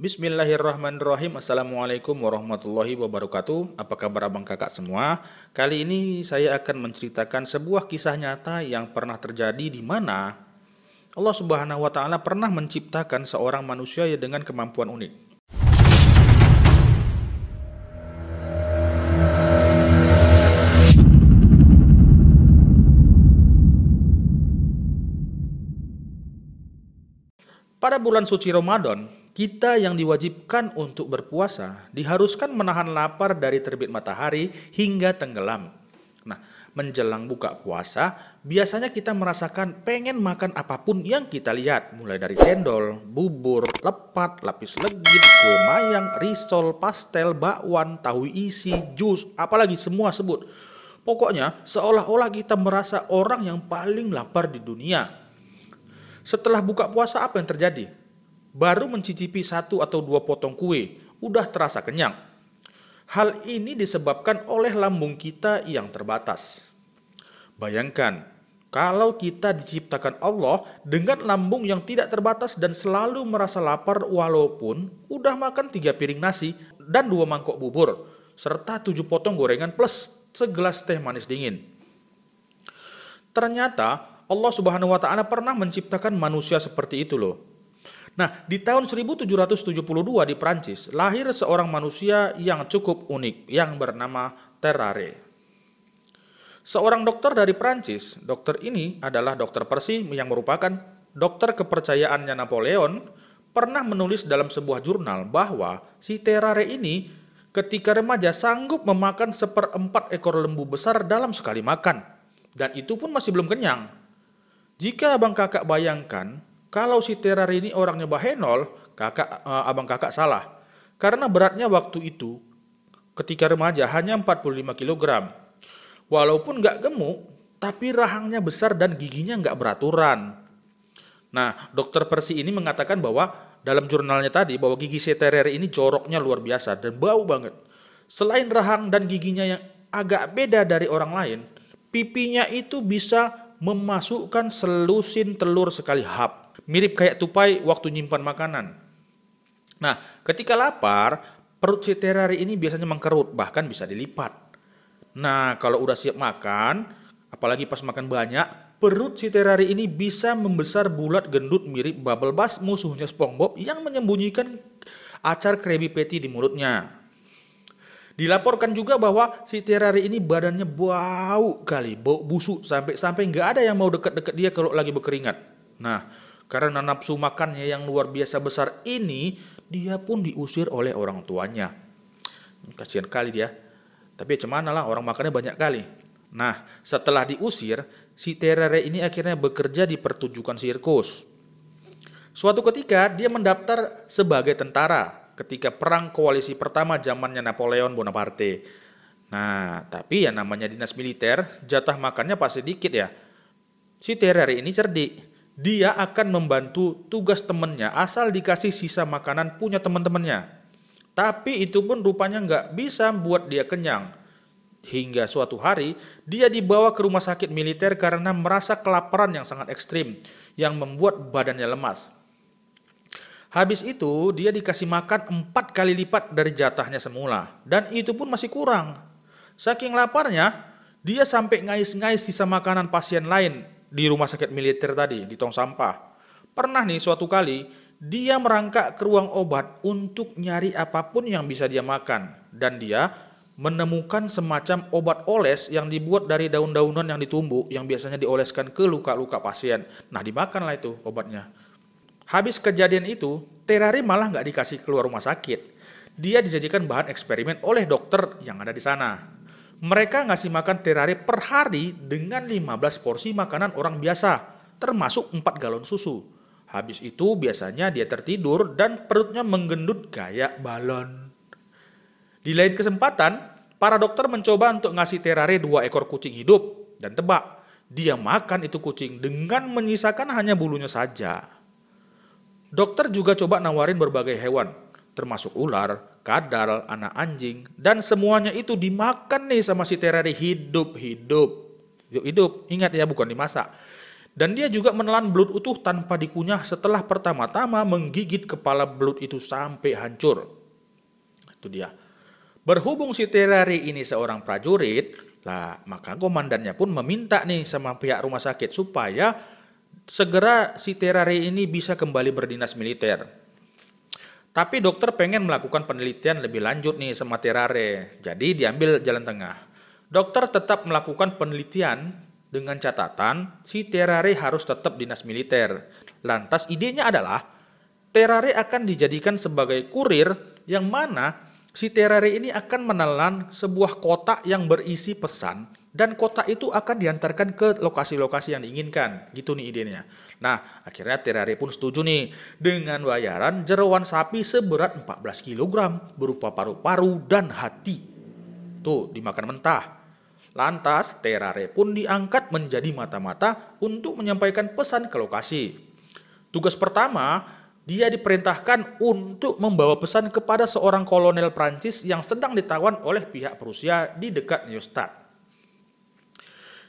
Bismillahirrahmanirrahim. Assalamualaikum warahmatullahi wabarakatuh. Apa kabar abang kakak semua? Kali ini saya akan menceritakan sebuah kisah nyata yang pernah terjadi di mana Allah Subhanahu wa taala pernah menciptakan seorang manusia dengan kemampuan unik. Pada bulan suci Ramadan, kita yang diwajibkan untuk berpuasa diharuskan menahan lapar dari terbit matahari hingga tenggelam. Nah, menjelang buka puasa, biasanya kita merasakan pengen makan apapun yang kita lihat, mulai dari cendol, bubur, lepat, lapis legit, kue mayang, risol, pastel, bakwan, tahu isi, jus, apalagi semua sebut. Pokoknya seolah-olah kita merasa orang yang paling lapar di dunia. Setelah buka puasa apa yang terjadi? Baru mencicipi 1 atau 2 potong kue, udah terasa kenyang. Hal ini disebabkan oleh lambung kita yang terbatas. Bayangkan, kalau kita diciptakan Allah dengan lambung yang tidak terbatas dan selalu merasa lapar walaupun udah makan 3 piring nasi dan 2 mangkok bubur, serta 7 potong gorengan plus segelas teh manis dingin. Ternyata Allah Subhanahu wa taala pernah menciptakan manusia seperti itu loh. Nah, di tahun 1772 di Prancis lahir seorang manusia yang cukup unik yang bernama Terrare. Seorang dokter dari Prancis, dokter ini adalah dokter Percy yang merupakan dokter kepercayaannya Napoleon, pernah menulis dalam sebuah jurnal bahwa si Terrare ini ketika remaja sanggup memakan 1/4 ekor lembu besar dalam sekali makan. Dan itu pun masih belum kenyang. Jika abang kakak bayangkan, kalau si Terrare ini orangnya bahenol, abang kakak salah. Karena beratnya waktu itu, ketika remaja hanya 45 kg. Walaupun gak gemuk, tapi rahangnya besar dan giginya gak beraturan. Nah, dokter Percy ini mengatakan bahwa dalam jurnalnya tadi, bahwa gigi si Terrare ini joroknya luar biasa dan bau banget. Selain rahang dan giginya yang agak beda dari orang lain, pipinya itu bisa memasukkan selusin telur sekali hap. Mirip kayak tupai waktu nyimpan makanan. Nah, ketika lapar, perut si Terrare ini biasanya mengkerut, bahkan bisa dilipat. Nah, kalau udah siap makan, apalagi pas makan banyak, perut si Terrare ini bisa membesar bulat gendut mirip Bubble Bass musuhnya SpongeBob yang menyembunyikan acar Krabby Patty di mulutnya. Dilaporkan juga bahwa si Terrare ini badannya bau kali, bau busuk sampai nggak ada yang mau dekat-dekat dia kalau lagi berkeringat. Nah, karena nafsu makannya yang luar biasa besar ini, dia pun diusir oleh orang tuanya. Kasihan kali dia. Tapi cuman lah, orang makannya banyak kali. Nah, setelah diusir, si Terrare ini akhirnya bekerja di pertunjukan sirkus. Suatu ketika dia mendaftar sebagai tentara ketika perang koalisi pertama zamannya Napoleon Bonaparte. Nah, tapi ya namanya dinas militer, jatah makannya pasti dikit ya. Si Terrare ini cerdik. Dia akan membantu tugas temennya asal dikasih sisa makanan punya teman-temannya. Tapi itu pun rupanya nggak bisa buat dia kenyang. Hingga suatu hari, dia dibawa ke rumah sakit militer karena merasa kelaparan yang sangat ekstrim, yang membuat badannya lemas. Habis itu dia dikasih makan 4 kali lipat dari jatahnya semula. Dan itu pun masih kurang. Saking laparnya, dia sampai ngais-ngais sisa makanan pasien lain di rumah sakit militer tadi, di tong sampah. Pernah nih suatu kali, dia merangkak ke ruang obat untuk nyari apapun yang bisa dia makan. Dan dia menemukan semacam obat oles yang dibuat dari daun-daunan yang ditumbuk, yang biasanya dioleskan ke luka-luka pasien. Nah, dimakanlah itu obatnya. Habis kejadian itu, Terrare malah nggak dikasih keluar rumah sakit. Dia dijadikan bahan eksperimen oleh dokter yang ada di sana. Mereka ngasih makan Terrare per hari dengan 15 porsi makanan orang biasa, termasuk 4 galon susu. Habis itu biasanya dia tertidur dan perutnya menggendut kayak balon. Di lain kesempatan, para dokter mencoba untuk ngasih Terrare 2 ekor kucing hidup. Dan tebak, dia makan itu kucing dengan menyisakan hanya bulunya saja. Dokter juga coba nawarin berbagai hewan, termasuk ular, kadal, anak anjing, dan semuanya itu dimakan nih sama si Terrare hidup-hidup. Hidup, ingat ya, bukan dimasak. Dan dia juga menelan belut utuh tanpa dikunyah setelah pertama-tama menggigit kepala belut itu sampai hancur. Itu dia. Berhubung si Terare ini seorang prajurit, lah maka komandannya pun meminta nih sama pihak rumah sakit supaya segera si Terare ini bisa kembali berdinas militer. Tapi dokter pengen melakukan penelitian lebih lanjut nih sama Terare. Jadi diambil jalan tengah. Dokter tetap melakukan penelitian dengan catatan si Terare harus tetap dinas militer. Lantas idenya adalah Terare akan dijadikan sebagai kurir yang mana si Terare ini akan menelan sebuah kotak yang berisi pesan dan kotak itu akan diantarkan ke lokasi-lokasi yang diinginkan. Gitu nih idenya. Nah, akhirnya Terare pun setuju nih dengan bayaran jeroan sapi seberat 14 kg berupa paru-paru dan hati. Tuh, dimakan mentah. Lantas, Terare pun diangkat menjadi mata-mata untuk menyampaikan pesan ke lokasi. Tugas pertama, dia diperintahkan untuk membawa pesan kepada seorang kolonel Prancis yang sedang ditawan oleh pihak Prusia di dekat Neustadt.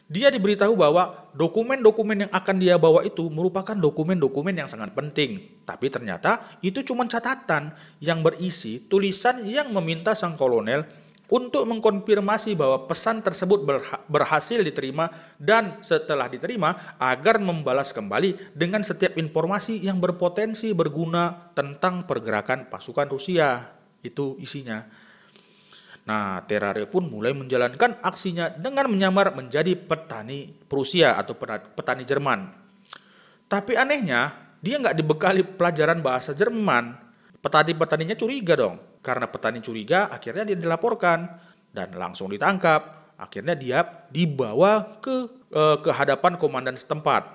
Dia diberitahu bahwa dokumen-dokumen yang akan dia bawa itu merupakan dokumen-dokumen yang sangat penting. Tapi ternyata itu cuma catatan yang berisi tulisan yang meminta sang kolonel untuk mengkonfirmasi bahwa pesan tersebut berhasil diterima dan setelah diterima agar membalas kembali dengan setiap informasi yang berpotensi berguna tentang pergerakan pasukan Rusia. Itu isinya. Nah, Terare pun mulai menjalankan aksinya dengan menyamar menjadi petani Prusia atau petani Jerman. Tapi anehnya, dia nggak dibekali pelajaran bahasa Jerman. Petani-petaninya curiga dong. Karena petani curiga, akhirnya dia dilaporkan dan langsung ditangkap. Akhirnya dia dibawa ke hadapan komandan setempat.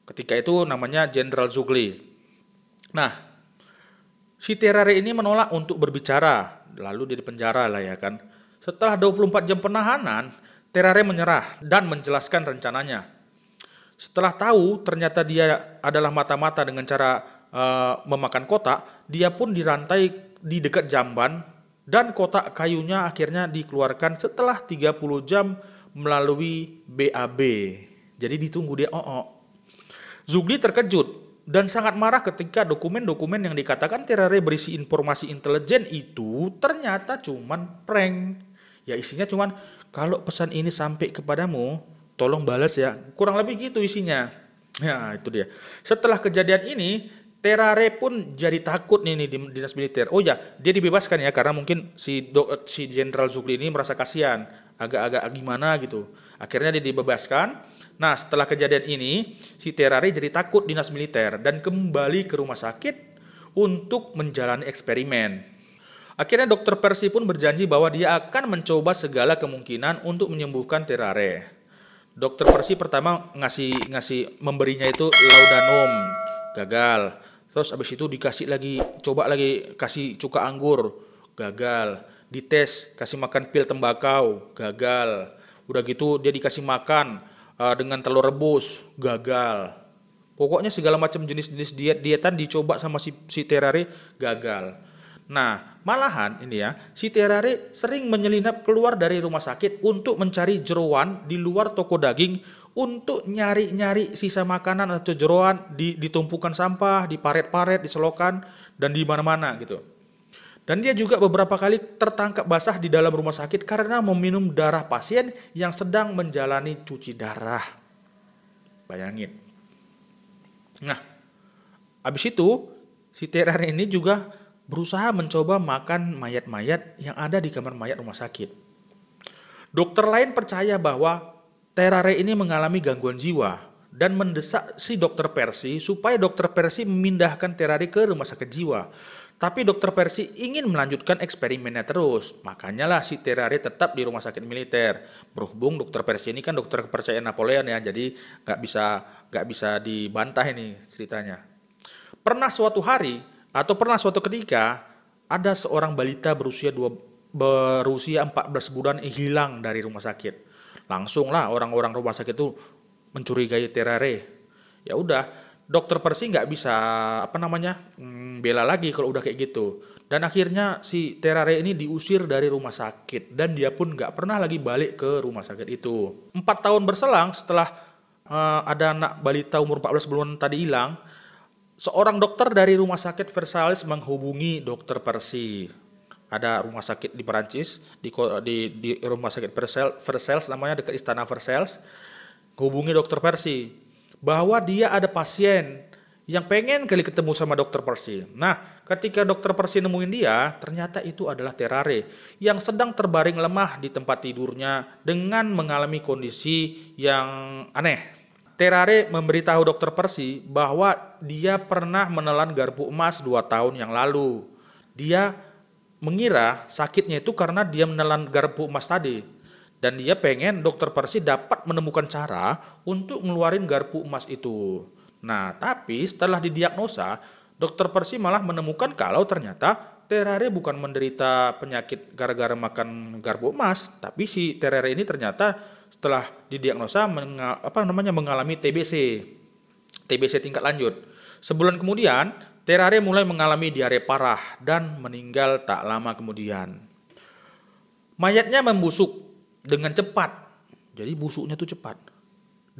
Ketika itu namanya Jenderal Zugli. Nah, si Terare ini menolak untuk berbicara, lalu dia dipenjara lah ya kan. Setelah 24 jam penahanan, Terare menyerah dan menjelaskan rencananya. Setelah tahu ternyata dia adalah mata-mata dengan cara memakan kotak, dia pun dirantai di dekat jamban dan kotak kayunya akhirnya dikeluarkan setelah 30 jam melalui BAB. Jadi ditunggu dia Zugli terkejut dan sangat marah ketika dokumen-dokumen yang dikatakan Terare berisi informasi intelijen itu ternyata cuman prank. Ya isinya cuman kalau pesan ini sampai kepadamu tolong balas ya. Kurang lebih gitu isinya. Ya itu dia. Setelah kejadian ini Terare pun jadi takut nih di dinas militer. Oh ya, dia dibebaskan ya karena mungkin si Jenderal Zugli ini merasa kasihan, agak-agak gimana gitu. Akhirnya dia dibebaskan. Nah, setelah kejadian ini, si Terare jadi takut dinas militer dan kembali ke rumah sakit untuk menjalani eksperimen. Akhirnya Dokter Percy pun berjanji bahwa dia akan mencoba segala kemungkinan untuk menyembuhkan Terare. Dokter Percy pertama memberinya itu laudanum, gagal. Terus abis itu coba lagi kasih cuka anggur, gagal. Dites, kasih makan pil tembakau, gagal. Udah gitu dia dikasih makan dengan telur rebus, gagal. Pokoknya segala macam jenis-jenis dietan dicoba sama si Terare, gagal. Nah, malahan ini ya, si Terare sering menyelinap keluar dari rumah sakit untuk mencari jeroan di luar toko daging untuk nyari-nyari sisa makanan atau jeroan ditumpukan sampah, di paret-paret, di selokan, dan di mana-mana gitu. Dan dia juga beberapa kali tertangkap basah di dalam rumah sakit karena meminum darah pasien yang sedang menjalani cuci darah. Bayangin. Nah, habis itu si Terare ini juga berusaha mencoba makan mayat-mayat yang ada di kamar mayat rumah sakit. Dokter lain percaya bahwa Terare ini mengalami gangguan jiwa dan mendesak si Dokter Percy supaya Dokter Percy memindahkan Terare ke rumah sakit jiwa. Tapi Dokter Percy ingin melanjutkan eksperimennya terus. Makanya lah si Terare tetap di rumah sakit militer. Berhubung Dokter Percy ini kan dokter kepercayaan Napoleon ya, jadi nggak bisa dibantah ini ceritanya. Pernah suatu ketika ada seorang balita berusia 14 bulan hilang dari rumah sakit. Langsunglah orang-orang rumah sakit itu mencurigai Terare. Ya udah, Dokter Percy nggak bisa bela lagi kalau udah kayak gitu. Dan akhirnya si Terare ini diusir dari rumah sakit dan dia pun nggak pernah lagi balik ke rumah sakit itu. 4 tahun berselang setelah ada anak balita umur 14 bulan tadi hilang, seorang dokter dari rumah sakit Versailles menghubungi dokter Percy. Ada rumah sakit di Perancis, di rumah sakit Versailles namanya, dekat istana Versailles. Hubungi dokter Percy bahwa dia ada pasien yang pengen kali ketemu sama dokter Percy. Nah, ketika dokter Percy nemuin dia, ternyata itu adalah Terare yang sedang terbaring lemah di tempat tidurnya dengan mengalami kondisi yang aneh. Terare memberitahu dokter Percy bahwa dia pernah menelan garpu emas 2 tahun yang lalu. Dia mengira sakitnya itu karena dia menelan garpu emas tadi. Dan dia pengen dokter Percy dapat menemukan cara untuk ngeluarin garpu emas itu. Nah, tapi setelah didiagnosa, dokter Percy malah menemukan kalau ternyata Terare bukan menderita penyakit gara-gara makan garpu emas, tapi si Terare ini ternyata setelah didiagnosa mengalami TBC tingkat lanjut. Sebulan kemudian, Terare mulai mengalami diare parah dan meninggal tak lama kemudian. Mayatnya membusuk dengan cepat, jadi busuknya itu cepat,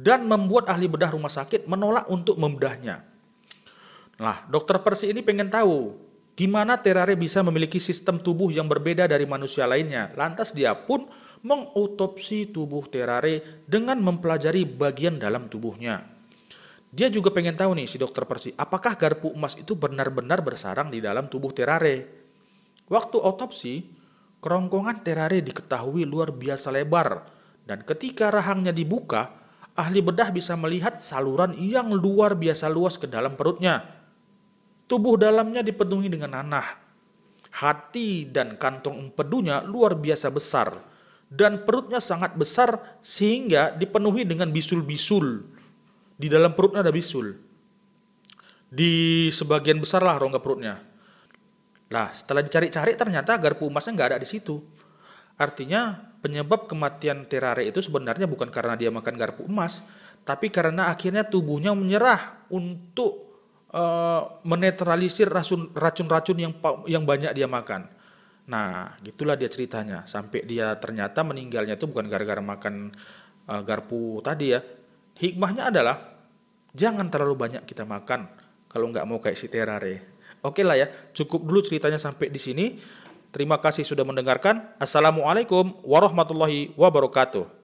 dan membuat ahli bedah rumah sakit menolak untuk membedahnya. Nah, dokter Percy ini pengen tahu gimana Terare bisa memiliki sistem tubuh yang berbeda dari manusia lainnya. Lantas dia pun mengotopsi tubuh Terare dengan mempelajari bagian dalam tubuhnya. Dia juga pengen tahu nih si dokter Percy, apakah garpu emas itu benar-benar bersarang di dalam tubuh Terare. Waktu otopsi, kerongkongan Terare diketahui luar biasa lebar, dan ketika rahangnya dibuka, ahli bedah bisa melihat saluran yang luar biasa luas ke dalam perutnya. Tubuh dalamnya dipenuhi dengan nanah. Hati dan kantong empedunya luar biasa besar, dan perutnya sangat besar sehingga dipenuhi dengan bisul-bisul. Di dalam perutnya ada bisul. Di sebagian besar lah rongga perutnya. Nah, setelah dicari-cari ternyata garpu emasnya nggak ada di situ. Artinya penyebab kematian Terare itu sebenarnya bukan karena dia makan garpu emas, tapi karena akhirnya tubuhnya menyerah untuk menetralisir racun-racun yang banyak dia makan. Nah, gitulah dia ceritanya. Sampai dia ternyata meninggalnya itu bukan gara-gara makan garpu tadi ya. Hikmahnya adalah jangan terlalu banyak kita makan kalau nggak mau kayak si Terare. Oke lah ya, cukup dulu ceritanya sampai di sini. Terima kasih sudah mendengarkan. Assalamualaikum warahmatullahi wabarakatuh.